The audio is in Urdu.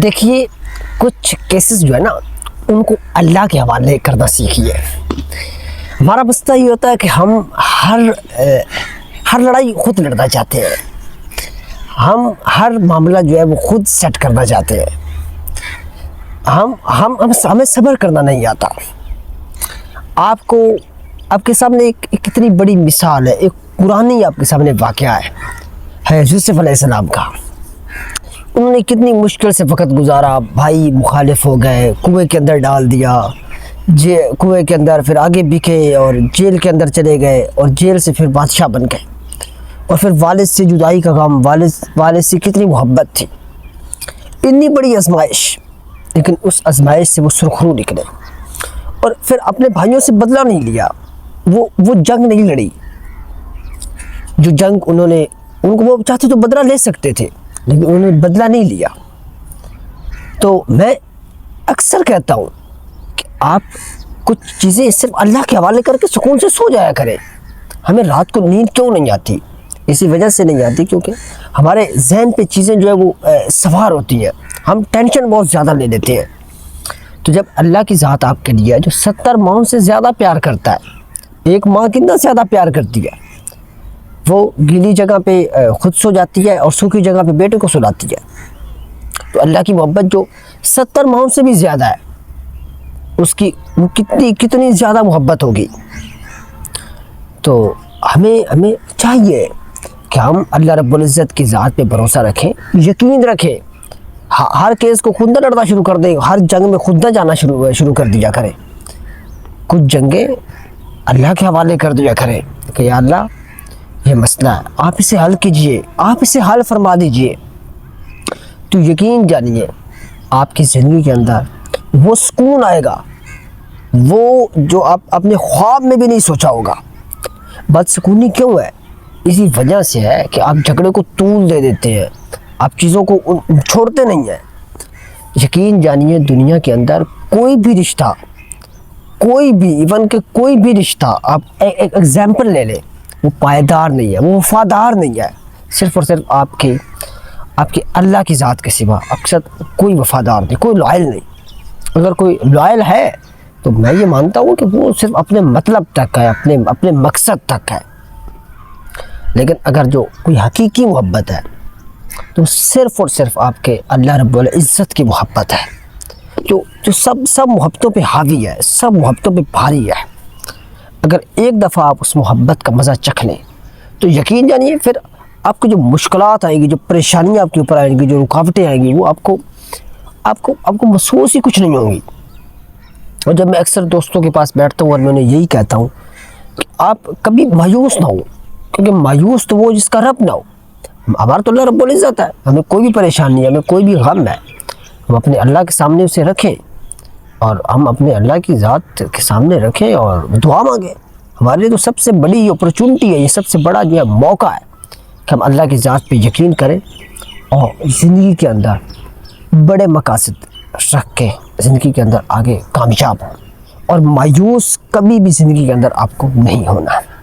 دیکھیے کچھ کیسز جو ہے نا ان کو اللہ کے حوالے کرنا سیکھیے۔ ہمارا مسئلہ یہ ہوتا ہے کہ ہم ہر لڑائی خود لڑنا چاہتے ہیں، ہم ہر معاملہ جو ہے وہ خود سیٹ کرنا چاہتے ہیں، ہمیں صبر کرنا نہیں آتا۔ آپ کے سامنے ایک کتنی بڑی مثال ہے، ایک پرانی آپ کے سامنے واقعہ ہے یوسف علیہ السلام کا۔ انہوں نے کتنی مشکل سے وقت گزارا، بھائی مخالف ہو گئے، کنویں کے اندر ڈال دیا، کنویں کے اندر پھر آگے بکے اور جیل کے اندر چلے گئے اور جیل سے پھر بادشاہ بن گئے، اور پھر والد سے جدائی کا غم، والد سے کتنی محبت تھی، اتنی بڑی آزمائش، لیکن اس آزمائش سے وہ سرخرو نکلے اور پھر اپنے بھائیوں سے بدلہ نہیں لیا، وہ جنگ نہیں لڑی جو جنگ ان کو وہ چاہتے تو بدلہ لے سکتے تھے، لیکن انہوں نے بدلہ نہیں لیا۔ تو میں اکثر کہتا ہوں کہ آپ کچھ چیزیں صرف اللہ کے حوالے کر کے سکون سے سو جایا کریں۔ ہمیں رات کو نیند کیوں نہیں آتی؟ اسی وجہ سے نہیں آتی کیونکہ ہمارے ذہن پہ چیزیں جو ہے وہ سوار ہوتی ہیں، ہم ٹینشن بہت زیادہ لے لیتے ہیں۔ تو جب اللہ کی ذات آپ کے لیے جو 70 ماؤں سے زیادہ پیار کرتا ہے، ایک ماں کتنا زیادہ پیار کرتی ہے، وہ گیلی جگہ پہ خود سو جاتی ہے اور سوکھی جگہ پہ بیٹے کو سلاتی ہے، تو اللہ کی محبت جو 70 ماؤں سے بھی زیادہ ہے، اس کی وہ کتنی زیادہ محبت ہوگی۔ تو ہمیں چاہیے کہ ہم اللہ رب العزت کی ذات پہ بھروسہ رکھیں، یقین رکھیں، ہر کیس کو خود نہ لڑنا شروع کر دیں، ہر جنگ میں خود نہ جانا شروع کر دیا کریں، کچھ جنگیں اللہ کے حوالے کر دیا کریں کہ یا اللہ یہ مسئلہ ہے، آپ اسے حل کیجئے، آپ اسے حل فرما دیجئے۔ تو یقین جانیے آپ کی زندگی کے اندر وہ سکون آئے گا، وہ جو آپ اپنے خواب میں بھی نہیں سوچا ہوگا۔ بدسکونی کیوں ہے؟ اسی وجہ سے ہے کہ آپ جھگڑے کو طول دے دیتے ہیں، آپ چیزوں کو چھوڑتے نہیں ہیں۔ یقین جانیے دنیا کے اندر کوئی بھی رشتہ، کوئی بھی ایون کہ کوئی بھی رشتہ، آپ ایک ایگزامپل لے لیں، وہ پائیدار نہیں ہے، وہ وفادار نہیں ہے، صرف اور صرف آپ کے اللہ کی ذات کے سوا اکثر کوئی وفادار نہیں، کوئی لائل نہیں۔ اگر کوئی لائل ہے تو میں یہ مانتا ہوں کہ وہ صرف اپنے مطلب تک ہے، اپنے مقصد تک ہے، لیکن اگر جو کوئی حقیقی محبت ہے تو صرف اور صرف آپ کے اللہ رب العزت کی محبت ہے، جو سب محبتوں پہ حاوی ہے، سب محبتوں پہ بھاری ہے۔ اگر ایک دفعہ آپ اس محبت کا مزہ چکھ لیں تو یقین جانیے پھر آپ کو جو مشکلات آئیں گی، جو پریشانیاں آپ کے اوپر آئیں گی، جو رکاوٹیں آئیں گی، وہ آپ کو محسوس ہی کچھ نہیں ہوں گی۔ اور جب میں اکثر دوستوں کے پاس بیٹھتا ہوں اور میں انہیں یہی کہتا ہوں کہ آپ کبھی مایوس نہ ہو، کیونکہ مایوس تو وہ جس کا رب نہ ہو۔ ہمارا تو اللہ رب العزت ہے، ہمیں کوئی بھی پریشانی نہیں ہے، ہمیں کوئی بھی غم ہے، ہم اپنے اللہ کے سامنے اسے رکھیں اور ہم اپنے اللہ کی ذات کے سامنے رکھیں اور دعا مانگیں۔ ہمارے لیے تو سب سے بڑی اپرچونٹی ہے، یہ سب سے بڑا جو ہے موقع ہے کہ ہم اللہ کی ذات پہ یقین کریں اور زندگی کے اندر بڑے مقاصد رکھ کے زندگی کے اندر آگے کامیاب ہوں، اور مایوس کبھی بھی زندگی کے اندر آپ کو نہیں ہونا ہے۔